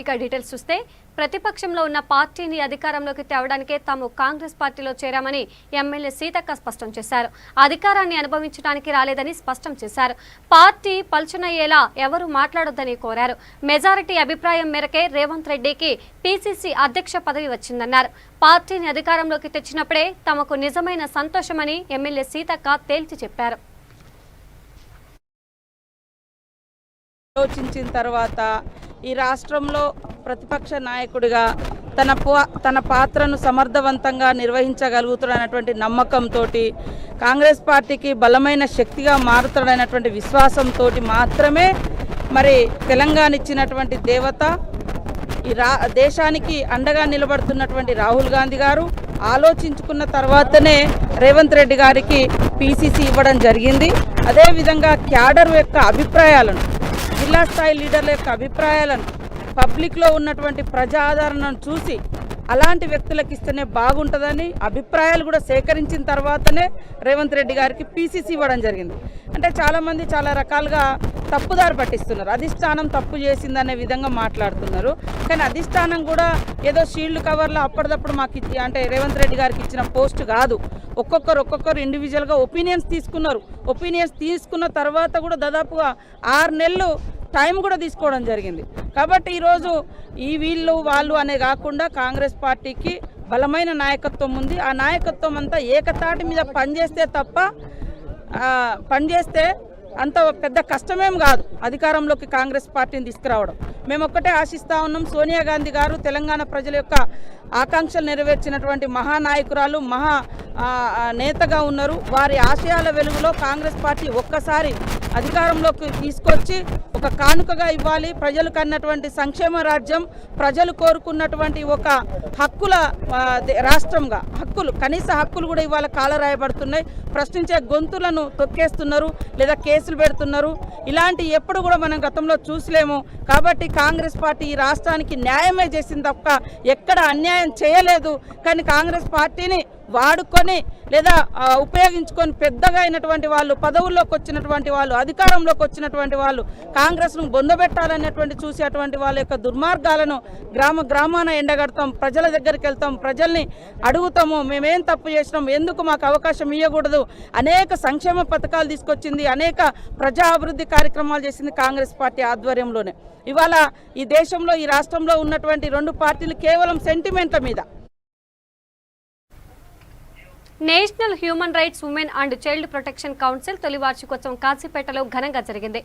ఇక డీటెయిల్స్ చూస్తే ప్రతిపక్షంలో ఉన్న పార్టీని అధికారంలోకి తేవడానికే తాము కాంగ్రెస్ పార్టీలో చేరామని ఎమ్మెల్యే సీతక్క స్పష్టం చేశారు. అధికారాన్ని అనుభవించడానికి రాలేదని స్పష్టం చేశారు. పార్టీ పల్చనయ్యేలా ఎవరు మాట్లాడొద్దని కోరారు. మెజారిటీ అభిప్రాయం మేరకే రేవంత్ రెడ్డికి పీసీసీ అధ్యక్ష పదవి వచ్చిందన్నారు. పార్టీని అధికారంలోకి తెచ్చినప్పుడే తమకు నిజమైన సంతోషమని ఎమ్మెల్యే సీతక్క తేల్చి చెప్పారు. ఆలోచించిన తర్వాత ఈ రాష్ట్రంలో ప్రతిపక్ష నాయకుడిగా తన పాత్రను సమర్థవంతంగా నిర్వహించగలుగుతాడనేటువంటి నమ్మకంతో కాంగ్రెస్ పార్టీకి బలమైన శక్తిగా మారుతాడనేటువంటి విశ్వాసంతో మాత్రమే మరి తెలంగాణ ఇచ్చినటువంటి దేవత ఈ దేశానికి అండగా నిలబడుతున్నటువంటి రాహుల్ గాంధీ గారు ఆలోచించుకున్న తర్వాతనే రేవంత్ రెడ్డి గారికి పీసీసీ ఇవ్వడం జరిగింది. అదేవిధంగా క్యాడర్ యొక్క అభిప్రాయాలను, జిల్లా స్థాయి లీడర్ల యొక్క అభిప్రాయాలను, పబ్లిక్లో ఉన్నటువంటి ప్రజా ఆదరణను చూసి అలాంటి వ్యక్తులకు ఇస్తేనే బాగుంటుందని అభిప్రాయాలు కూడా సేకరించిన తర్వాతనే రేవంత్ రెడ్డి గారికి పీసీసీ ఇవ్వడం జరిగింది. అంటే చాలామంది చాలా రకాలుగా తప్పుదారి పట్టిస్తున్నారు. అధిష్టానం తప్పు చేసిందనే విధంగా మాట్లాడుతున్నారు. కానీ అధిష్టానం కూడా ఏదో షీల్డ్ కవర్లో అప్పటిదప్పుడు మాకు అంటే రేవంత్ రెడ్డి గారికి ఇచ్చిన పోస్ట్ కాదు. ఒక్కొక్కరు ఇండివిజువల్గా ఒపీనియన్స్ తీసుకున్నారు. ఒపీనియన్స్ తీసుకున్న తర్వాత కూడా దాదాపుగా 6 నెలలు టైం కూడా తీసుకోవడం జరిగింది. కాబట్టి ఈరోజు ఈ వీళ్ళు వాళ్ళు అనే కాకుండా కాంగ్రెస్ పార్టీకి బలమైన నాయకత్వం ఉంది. ఆ నాయకత్వం అంతా ఏకతాటి మీద పనిచేస్తే అంత పెద్ద కష్టమేం కాదు అధికారంలోకి కాంగ్రెస్ పార్టీని తీసుకురావడం. మేము ఒక్కటే ఆశిస్తూ ఉన్నాం, సోనియా గాంధీ గారు తెలంగాణ ప్రజల యొక్క ఆకాంక్షలు నెరవేర్చినటువంటి మహానాయకురాలు, నేతగా ఉన్నారు. వారి ఆశయాల వెలుగులో కాంగ్రెస్ పార్టీ ఒక్కసారి అధికారంలోకి తీసుకొచ్చి ఒక కానుకగా ఇవ్వాలి. ప్రజలు కన్నటువంటి సంక్షేమ రాజ్యం, ప్రజలు కోరుకున్నటువంటి ఒక హక్కుల రాష్ట్రంగా కనీస హక్కులు కూడా ఇవాళ కాలరాయబడుతున్నాయి. ప్రశ్నించే గొంతులను తొక్కేస్తున్నారు లేదా కేసులు పెడుతున్నారు. ఇలాంటి ఎప్పుడు కూడా మనం గతంలో చూసలేము. కాబట్టి కాంగ్రెస్ పార్టీ ఈ రాష్ట్రానికి న్యాయమే చేసింది తప్ప ఎక్కడ అన్యాయం చేయలేదు. కానీ కాంగ్రెస్ పార్టీని వాడుకొని లేదా ఉపయోగించుకొని పెద్దగా అయినటువంటి వాళ్ళు, పదవుల్లోకి వచ్చినటువంటి వాళ్ళు, అధికారంలోకి వచ్చినటువంటి వాళ్ళు కాంగ్రెస్ను బొందబెట్టాలనేటువంటి చూసేటువంటి వాళ్ళ యొక్క దుర్మార్గాలను గ్రామాన ఎండగడతాం, ప్రజల దగ్గరికి వెళ్తాం, ప్రజల్ని అడుగుతాము మేమేం తప్పు చేసినాం, ఎందుకు మాకు అవకాశం ఇవ్వకూడదు. అనేక సంక్షేమ పథకాలు తీసుకొచ్చింది, అనేక ప్రజా అభివృద్ధి కార్యక్రమాలు చేసింది కాంగ్రెస్ పార్టీ ఆధ్వర్యంలోనే. ఇవాళ ఈ దేశంలో ఈ రాష్ట్రంలో ఉన్నటువంటి 2 పార్టీలు కేవలం సెంటిమెంట్ల మీద. National human rights women and child protection council తొలి వార్షికోత్సవం కాశీపేటలో ఘనంగా జరిగింది.